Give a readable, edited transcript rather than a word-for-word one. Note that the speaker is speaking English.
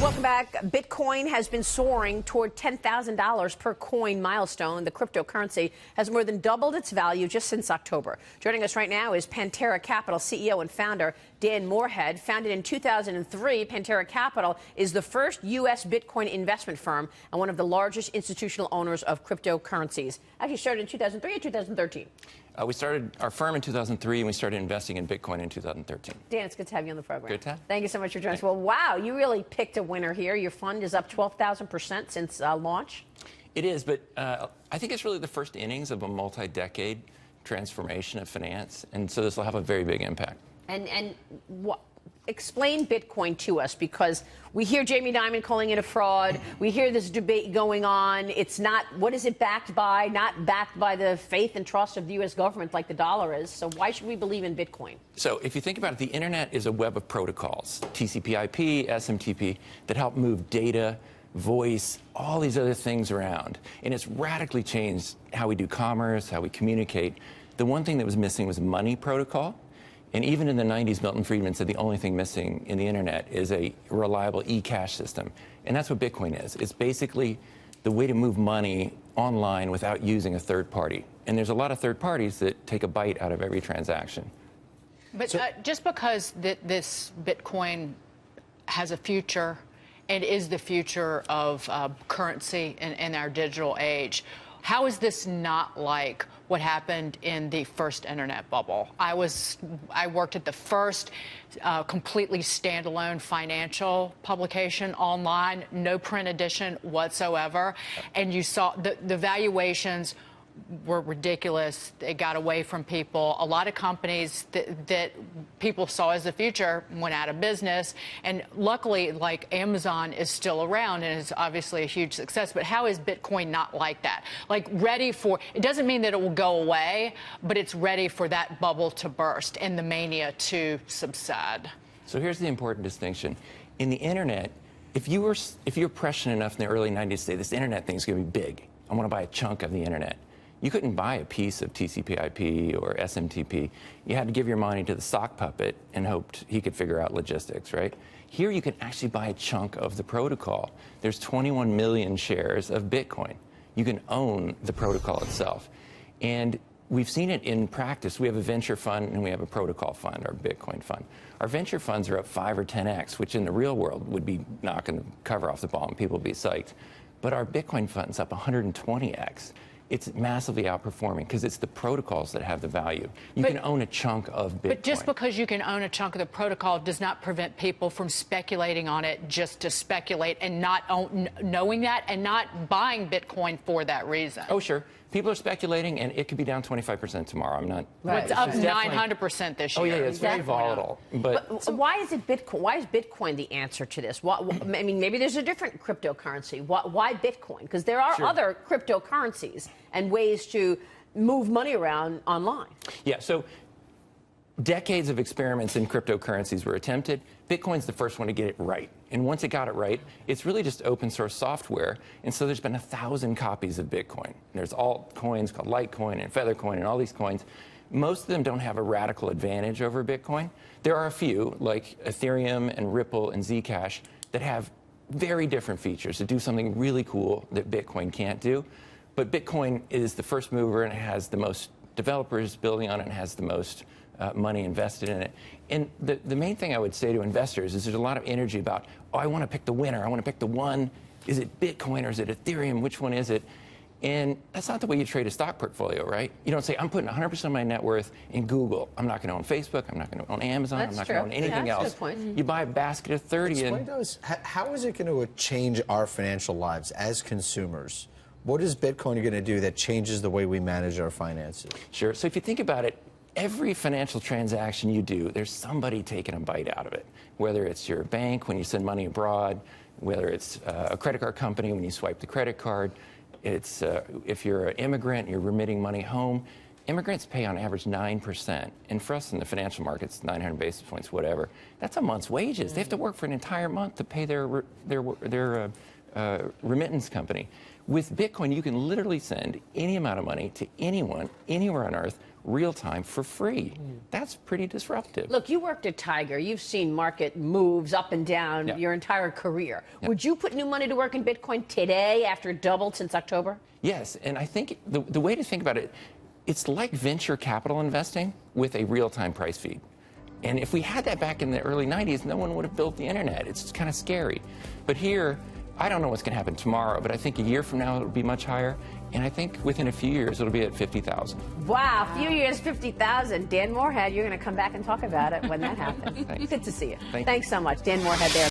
Welcome back. Bitcoin has been soaring toward $10,000 per coin milestone. The cryptocurrency has more than doubled its value just since October. Joining us right now is Pantera Capital CEO and founder Dan Morehead. Founded in 2003, Pantera Capital is the first U.S. Bitcoin investment firm and one of the largest institutional owners of cryptocurrencies. Actually started in 2003 or 2013? We started our firm in 2003, and we started investing in Bitcoin in 2013. Dan, it's good to have you on the program. Good time. Thank you so much for joining us. Well, wow, you really picked a winner here. Your fund is up 12,000% since launch. It is, but I think it's really the first innings of a multi-decade transformation of finance, and so this will have a very big impact. And explain Bitcoin to us, because we hear Jamie Dimon calling it a fraud. We hear this debate going on. It's not, what is it backed by? Not backed by the faith and trust of the U.S. government like the dollar is. So why should we believe in Bitcoin? So if you think about it, the internet is a web of protocols, TCP/IP, SMTP, that help move data, voice, all these other things around. And it's radically changed how we do commerce, how we communicate. The one thing that was missing was money protocol. And even in the 90s, Milton Friedman said the only thing missing in the internet is a reliable e-cash system. And that's what Bitcoin is. It's basically the way to move money online without using a third party. And there's a lot of third parties that take a bite out of every transaction. But just because this Bitcoin has a future and is the future of currency in our digital age, how is this not like what happened in the first internet bubble? I worked at the first completely standalone financial publication online, no print edition whatsoever, and you saw the valuations were ridiculous. They got away from people. A lot of companies that people saw as the future went out of business. And luckily, like, Amazon is still around and is obviously a huge success. But how is Bitcoin not like that? Like, ready for, it doesn't mean that it will go away, but it's ready for that bubble to burst and the mania to subside. So here's the important distinction. In the internet, if you were prescient enough in the early 90s to say this internet thing is going to be big, I want to buy a chunk of the internet, you couldn't buy a piece of TCP/IP or SMTP. You had to give your money to the sock puppet and hoped he could figure out logistics, right? Here you can actually buy a chunk of the protocol. There's 21 million shares of Bitcoin. You can own the protocol itself. And we've seen it in practice. We have a venture fund and we have a protocol fund, our Bitcoin fund. Our venture funds are up 5 or 10x, which in the real world would be knocking the cover off the ball and people would be psyched. But our Bitcoin fund's up 120x. It's massively outperforming because it's the protocols that have the value. You can own a chunk of Bitcoin. But just because you can own a chunk of the protocol does not prevent people from speculating on it just to speculate and not knowing that and not buying Bitcoin for that reason. Oh, sure. People are speculating, and it could be down 25% tomorrow. I'm not. Right. It's up 900% this year. Oh, yeah, it's very volatile. But why is it Bitcoin? Why is Bitcoin the answer to this? I mean, maybe there's a different cryptocurrency. Why Bitcoin? Because there are other cryptocurrencies and ways to move money around online. Yeah. So decades of experiments in cryptocurrencies were attempted. Bitcoin's the first one to get it right. And once it got it right, it's really just open source software. And so there's been 1,000 copies of Bitcoin. There's altcoins called Lite Coin and Feather Coin and all these coins. Most of them don't have a radical advantage over Bitcoin. There are a few, like Ethereum and Ripple and Zcash, that have very different features that do something really cool that Bitcoin can't do. But Bitcoin is the first mover, and it has the most developers building on it, and has the most money invested in it. And the main thing I would say to investors is there's a lot of energy about, oh, I want to pick the winner. I want to pick the one. Is it Bitcoin or is it Ethereum? Which one is it? And that's not the way you trade a stock portfolio, right? You don't say, I'm putting 100% of my net worth in Google. I'm not going to own Facebook. I'm not going to own Amazon. I'm not going to own anything else. That's a good point. You buy a basket of 30. Explain to us, how is it going to change our financial lives as consumers? What is Bitcoin going to do that changes the way we manage our finances? Sure. So if you think about it, every financial transaction you do, there's somebody taking a bite out of it, whether it's your bank when you send money abroad, whether it's a credit card company when you swipe the credit card. It's if you're an immigrant, you're remitting money home. Immigrants pay on average 9%. And for us in the financial markets, 900 basis points, whatever. That's a month's wages. They have to work for an entire month to pay their remittance company. With Bitcoin, you can literally send any amount of money to anyone, anywhere on Earth, real time for free. That's pretty disruptive. Look, you worked at Tiger. You've seen market moves up and down your entire career. Would you put new money to work in Bitcoin today after it doubled since October? Yes, and I think the way to think about it, it's like venture capital investing with a real-time price feed. And if we had that back in the early 90s, no one would have built the internet. It's kind of scary. But here, I don't know what's going to happen tomorrow, but I think a year from now it'll be much higher. And I think within a few years it'll be at 50,000. Wow, a few years, 50,000. Dan Morehead, you're going to come back and talk about it when that happens. Thanks. Good to see you. Thanks so much. Dan Morehead there.